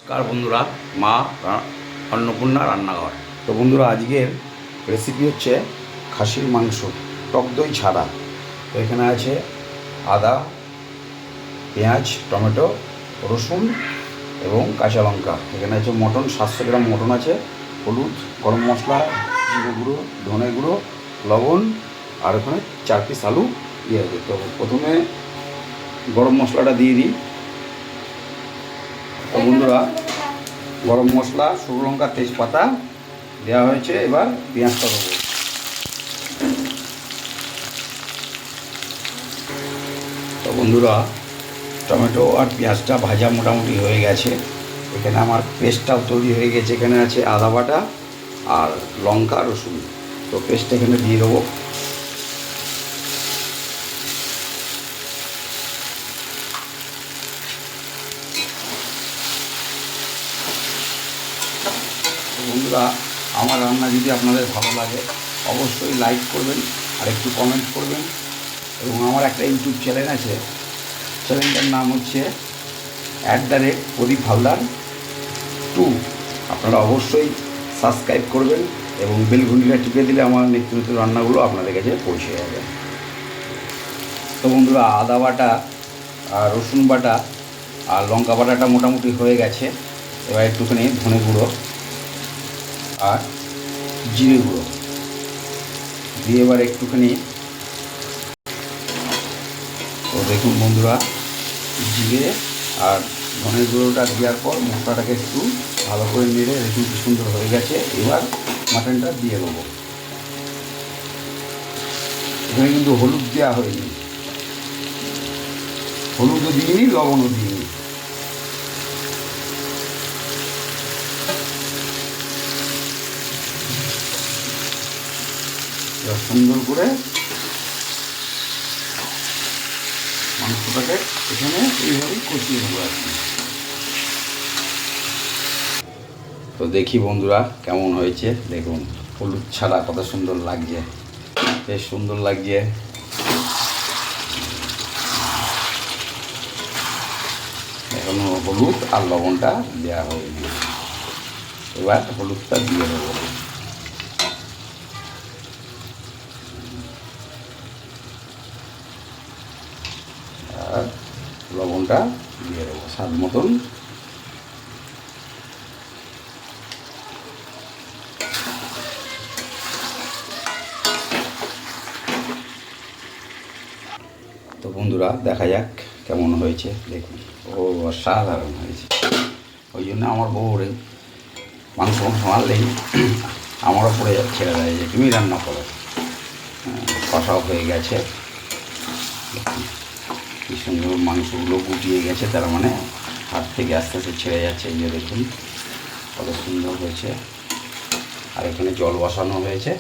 কার বন্ধুরা, মা অন্নপূর্ণা রান্নাঘর। তো বন্ধুরা, আজকের রেসিপি হচ্ছে খাসির মাংস টক দই ছাড়া। তো এখানে আছে আদা, পেঁয়াজ, টমেটো, রসুন এবং কাঁচা লঙ্কা। এখানে আছে মটন, 700 গ্রাম মটন আছে, হলুদ, গরম মশলা, জিরে গুঁড়ো, ধনে গুঁড়ো, লবণ, আর ওখানে 4 পিস আলু দিয়ে হবে। তো প্রথমে গরম মশলাটা দিয়ে দিই। তো বন্ধুরা, গরম মশলা, শুকনো লঙ্কা, তেজপাতা দেওয়া হয়েছে। এবার পেঁয়াজটা দেবো। তো বন্ধুরা, টমেটো আর পেঁয়াজটা ভাজা মোটামুটি হয়ে গেছে। এখানে আমার পেস্টটাও তৈরি হয়ে গেছে। এখানে আছে আদা বাটা আর লঙ্কা, রসুন। তো পেস্টটা এখানে দিয়ে দেবো। বন্ধুরা, আমার রান্না যদি আপনাদের ভালো লাগে অবশ্যই লাইক করবেন আর একটু কমেন্ট করবেন। এবং আমার একটা ইউটিউব চ্যানেল আছে, চ্যানেলটার নাম হচ্ছে @প্রদীপ হালদার 2। আপনারা অবশ্যই সাবস্ক্রাইব করবেন এবং বেল ঘন্টিটা টিপে দিলে আমার নিত্য নতুন রান্নাগুলো আপনাদের কাছে পৌঁছে যাবে। তো বন্ধুরা, আদা বাটা আর রসুন বাটা আর লঙ্কা বাটাটা মোটামুটি হয়ে গেছে। এবার একটুখানি ধনে গুঁড়ো আর জিরে গুঁড়ো দিয়ে এবার একটুখানি, তো দেখুন বন্ধুরা, জিরে আর ধনের গুঁড়োটা দেওয়ার পর মশলাটাকে একটু ভালো করে নেড়ে দেখুন কি সুন্দর হয়ে গেছে। এবার মাটনটা দিয়ে দেবো। এখানে কিন্তু হলুদ দেওয়া হয়নি, হলুদও দিইনি, লবণও দিইনি। এবার সুন্দর করে মাংসটাকে এখানে এইভাবেই কষিয়ে দেবো আর কি। তো দেখি বন্ধুরা কেমন হয়েছে। দেখুন হলুদ ছাড়া কত সুন্দর লাগছে, বেশ সুন্দর লাগছে। এখনো হলুদ আর লবণটা দেওয়া হয়নি। এবার হলুদটা দিয়ে দেবো। আর লবণটা দিয়ে দেবো স্বাদ মতন। তো বন্ধুরা, দেখা যাক কেমন হয়েছে। দেখুন, ও অসাধারণ হয়েছে। ওই জন্য আমার বউরে মাংস আনলেই আমার ওপরে ছেড়ে দেয় যে তুমি রান্না করো। কষাও হয়ে গেছে, কি সুন্দর মাংসগুলো গুটিয়ে গেছে, তার মানে হাত থেকে আস্তে আস্তে ছেড়ে যাচ্ছে। এই যে দেখুন কত সুন্দর হয়েছে। আর এখানে জল বসানো হয়েছে,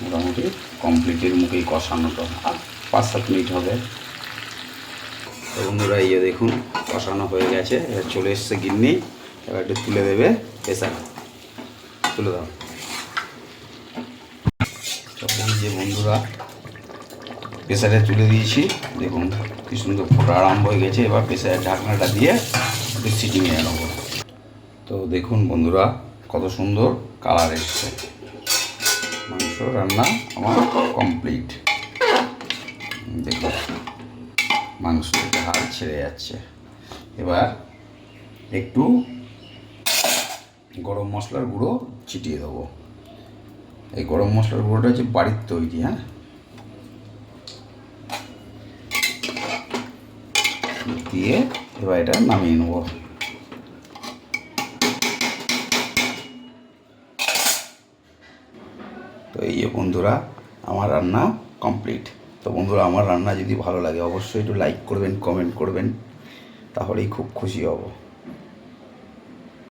মোটামুটি কমপ্লিটের মুখেই কষানোটা আর 5-7 মিনিট হবে। তো বন্ধুরা, এই যে দেখুন কষানো হয়ে গেছে। এবার চলে এসছে গিন্নি, এবার একটু তুলে দেবে প্রেসার। তুলে দাও। এই যে বন্ধুরা, প্রেসারে তুলে দিয়েছি। দেখুন কি সুন্দর ফোটা আরম্ভ হয়ে গেছে। এবার প্রেসারের ঢাকনাটা দিয়ে একটু সিটি নিয়ে নেবো। তো দেখুন বন্ধুরা, কত সুন্দর কালার এসছে। মাংস রান্না আমার কমপ্লিট। দেখুন মাংস থেকে হাড় ছেড়ে যাচ্ছে। এবার একটু গরম মশলার গুঁড়ো ছিটিয়ে দেবো। এই গরম মশলার গুঁড়োটা হচ্ছে বাড়ির তৈরি। হ্যাঁ, দিয়ে এবার এটা নামিয়ে নেব। তো এই যে বন্ধুরা, আমার রান্না কমপ্লিট। তো বন্ধুরা, আমার রান্না যদি ভালো লাগে অবশ্যই একটু লাইক করবেন, কমেন্ট করবেন, তাহলেই খুব খুশি হব।